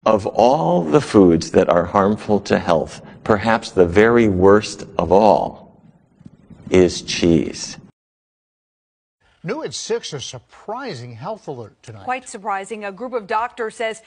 Of all the foods that are harmful to health, perhaps the very worst of all is cheese. New at 6, a surprising health alert tonight. Quite surprising. A group of doctors says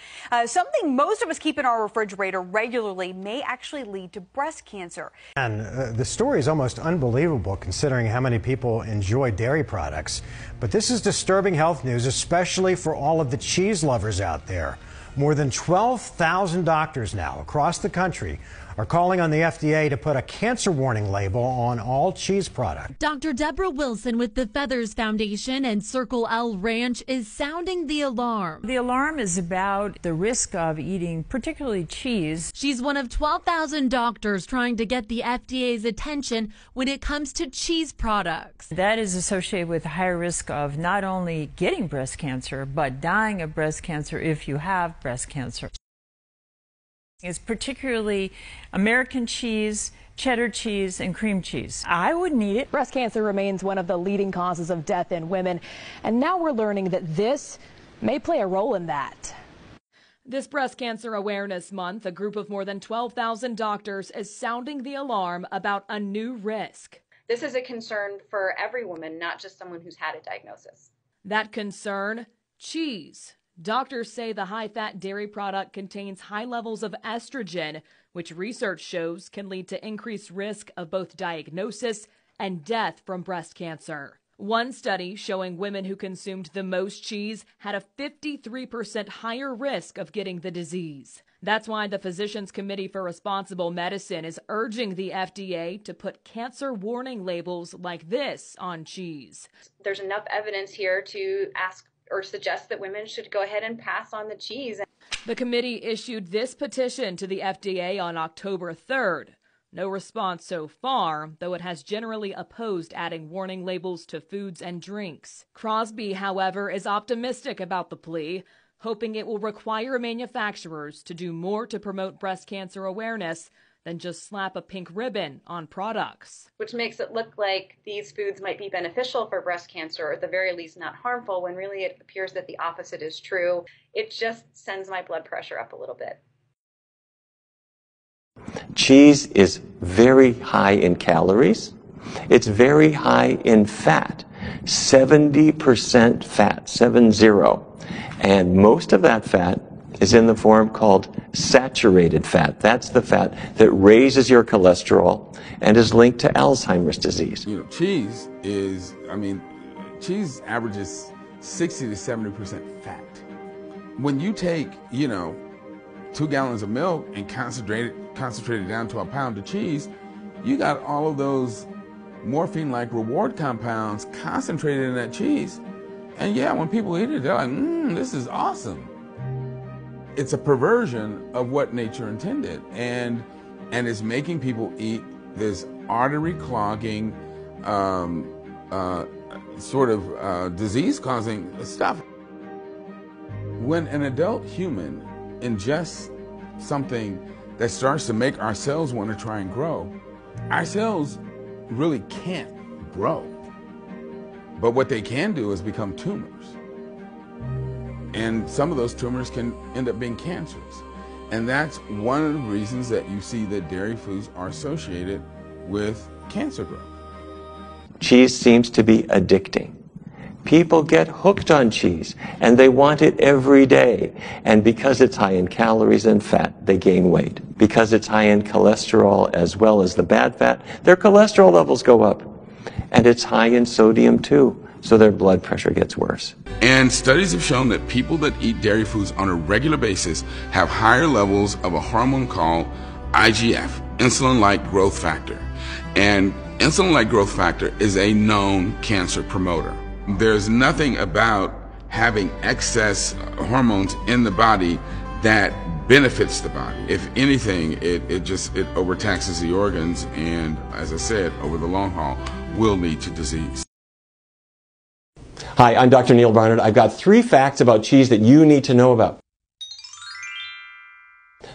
something most of us keep in our refrigerator regularly may actually lead to breast cancer. And the story is almost unbelievable considering how many people enjoy dairy products. But this is disturbing health news, especially for all of the cheese lovers out there. More than 12,000 doctors now across the country are calling on the FDA to put a cancer warning label on all cheese products. Dr. Deborah Wilson with the Feathers Foundation and Circle L Ranch is sounding the alarm. The alarm is about the risk of eating particularly cheese. She's one of 12,000 doctors trying to get the FDA's attention when it comes to cheese products. That is associated with a higher risk of not only getting breast cancer, but dying of breast cancer if you have breast cancer. It's particularly American cheese, cheddar cheese, and cream cheese. I wouldn't eat it. Breast cancer remains one of the leading causes of death in women, and now we're learning that this may play a role in that. This Breast Cancer Awareness Month, a group of more than 12,000 doctors is sounding the alarm about a new risk. This is a concern for every woman, not just someone who's had a diagnosis. That concern, cheese. Doctors say the high-fat dairy product contains high levels of estrogen, which research shows can lead to increased risk of both diagnosis and death from breast cancer. One study showing women who consumed the most cheese had a 53% higher risk of getting the disease. That's why the Physicians Committee for Responsible Medicine is urging the FDA to put cancer warning labels like this on cheese. There's enough evidence here to ask or suggest that women should go ahead and pass on the cheese. The committee issued this petition to the FDA on October 3rd. No response so far, though it has generally opposed adding warning labels to foods and drinks. Crosby, however, is optimistic about the plea, hoping it will require manufacturers to do more to promote breast cancer awareness than just slap a pink ribbon on products. Which makes it look like these foods might be beneficial for breast cancer, or at the very least not harmful, when really it appears that the opposite is true. It just sends my blood pressure up a little bit. Cheese is very high in calories. It's very high in fat, 70% fat, 70. And most of that fat is in the form called saturated fat. That's the fat that raises your cholesterol and is linked to Alzheimer's disease. You know, cheese is, cheese averages 60 to 70% fat. When you take, 2 gallons of milk and concentrate it down to a pound of cheese, you got all of those morphine-like reward compounds concentrated in that cheese. And yeah, when people eat it, they're like, this is awesome. It's a perversion of what nature intended, and it's making people eat this artery clogging, disease-causing stuff. When an adult human ingests something that starts to make our cells want to try and grow, our cells really can't grow. But what they can do is become tumors. And some of those tumors can end up being cancers. And that's one of the reasons that you see that dairy foods are associated with cancer growth. Cheese seems to be addicting. People get hooked on cheese, and they want it every day. And because it's high in calories and fat, they gain weight. Because it's high in cholesterol as well as the bad fat, their cholesterol levels go up. And it's high in sodium too, so their blood pressure gets worse. And studies have shown that people that eat dairy foods on a regular basis have higher levels of a hormone called IGF, insulin-like growth factor. And insulin-like growth factor is a known cancer promoter. There's nothing about having excess hormones in the body that benefits the body. If anything, it overtaxes the organs, and as I said, over the long haul, will lead to disease. Hi, I'm Dr. Neil Barnard. I've got 3 facts about cheese that you need to know about.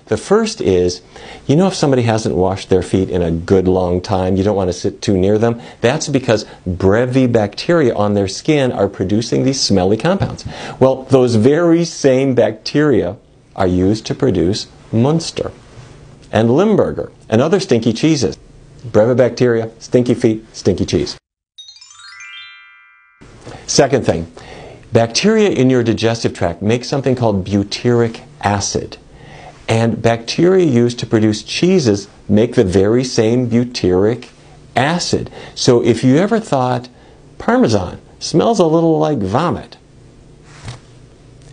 The first is, if somebody hasn't washed their feet in a good long time, you don't want to sit too near them. That's because Brevibacteria on their skin are producing these smelly compounds. Well, those very same bacteria are used to produce Munster and Limburger and other stinky cheeses. Brevibacteria, stinky feet, stinky cheese. Second thing, bacteria in your digestive tract make something called butyric acid. And bacteria used to produce cheeses make the very same butyric acid. So if you ever thought Parmesan smells a little like vomit,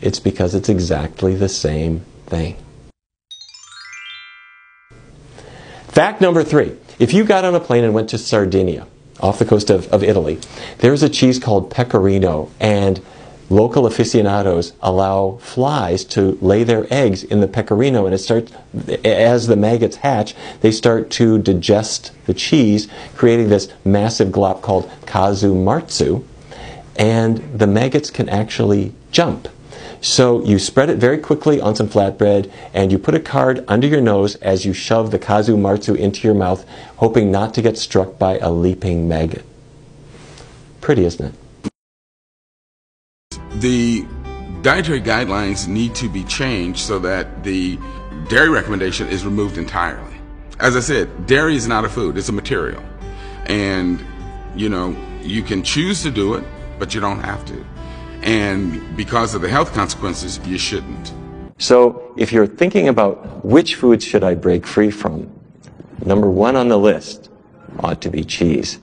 it's because it's exactly the same thing. Fact number 3. If you got on a plane and went to Sardinia, off the coast of Italy, there's a cheese called pecorino, and local aficionados allow flies to lay their eggs in the pecorino, and it starts, as the maggots hatch, they start to digest the cheese, creating this massive glop called casu marzu, and the maggots can actually jump. So you spread it very quickly on some flatbread, and you put a card under your nose as you shove the casu marzu into your mouth, hoping not to get struck by a leaping maggot. Pretty, isn't it? The dietary guidelines need to be changed so that the dairy recommendation is removed entirely. As I said, dairy is not a food, it's a material. And, you know, you can choose to do it, but you don't have to. And because of the health consequences, you shouldn't. So if you're thinking about which foods should I break free from, number 1 on the list ought to be cheese.